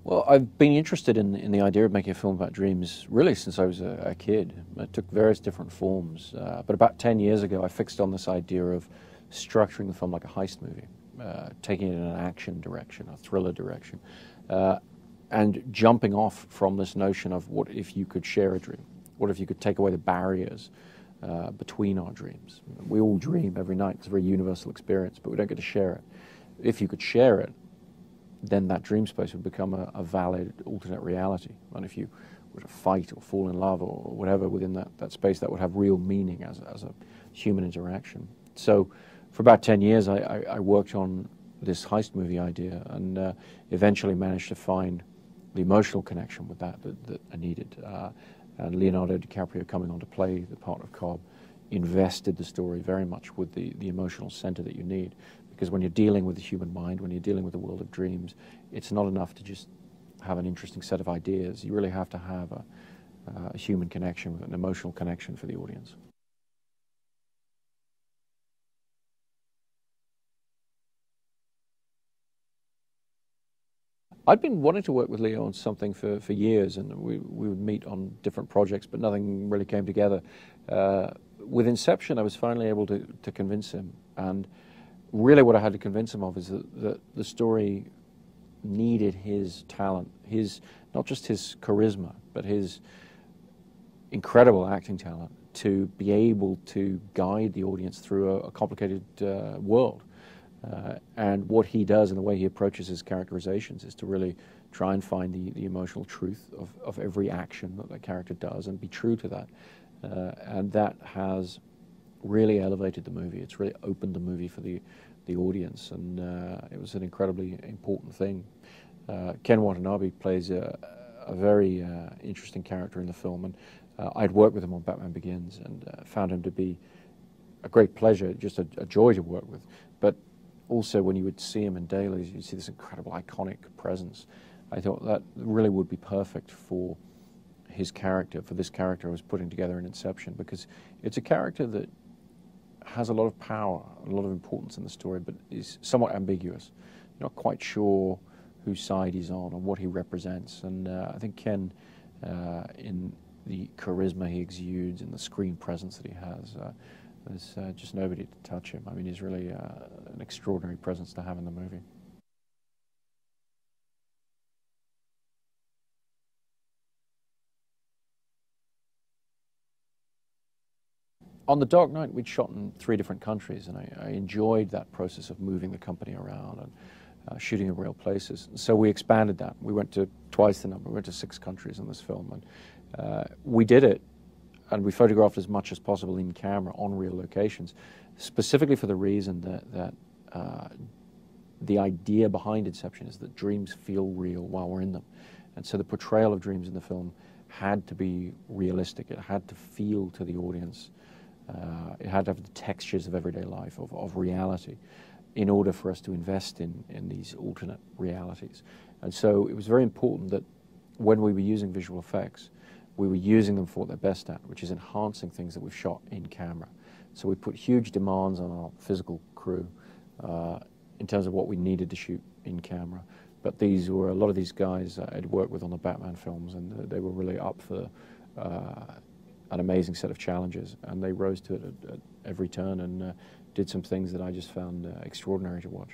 Well, I've been interested in the idea of making a film about dreams really since I was a kid. It took various different forms, but about 10 years ago I fixed on this idea of structuring the film like a heist movie, taking it in an action direction, a thriller direction, and jumping off from this notion of what if you could share a dream? What if you could take away the barriers between our dreams? We all dream every night. It's a very universal experience, but we don't get to share it. If you could share it, then that dream space would become a valid alternate reality. And if you were to fight or fall in love or whatever within that space, that would have real meaning as a human interaction. So for about 10 years, I worked on this heist movie idea and eventually managed to find the emotional connection with that I needed. And Leonardo DiCaprio coming on to play the part of Cobb invested the story very much with the emotional center that you need. Because when you're dealing with the human mind, when you're dealing with the world of dreams, it's not enough to just have an interesting set of ideas. You really have to have a human connection, an emotional connection for the audience. I'd been wanting to work with Leo on something for years, and we would meet on different projects, but nothing really came together. With Inception, I was finally able to convince him, and really what I had to convince him of is that the story needed his talent, not just his charisma, but his incredible acting talent to be able to guide the audience through a complicated world. And what he does and the way he approaches his characterizations is to really try and find the emotional truth of every action that character does and be true to that. And that has really elevated the movie. It's really opened the movie for the audience, and it was an incredibly important thing. Ken Watanabe plays a very interesting character in the film, and I'd worked with him on Batman Begins and found him to be a great pleasure, just a joy to work with. But also when you would see him in dailies, you'd see this incredible iconic presence. I thought that really would be perfect for his character, for this character I was putting together in Inception, because it's a character that has a lot of power, a lot of importance in the story, but is somewhat ambiguous. You're not quite sure whose side he's on or what he represents. And I think Ken, in the charisma he exudes and the screen presence that he has, there's just nobody to touch him. I mean, he's really an extraordinary presence to have in the movie. On The Dark Knight, we'd shot in 3 different countries, and I enjoyed that process of moving the company around and shooting in real places. So we expanded that. We went to twice the number. We went to 6 countries in this film, and we did it, and we photographed as much as possible in camera on real locations, specifically for the reason that the idea behind Inception is that dreams feel real while we're in them. And so the portrayal of dreams in the film had to be realistic. It had to feel to the audience. It had to have the textures of everyday life, of reality, in order for us to invest in these alternate realities. And so it was very important that when we were using visual effects, we were using them for what they're best at, which is enhancing things that we've shot in camera. So we put huge demands on our physical crew in terms of what we needed to shoot in camera. But these were a lot of these guys I'd worked with on the Batman films, and they were really up for an amazing set of challenges, and they rose to it at every turn and did some things that I just found extraordinary to watch.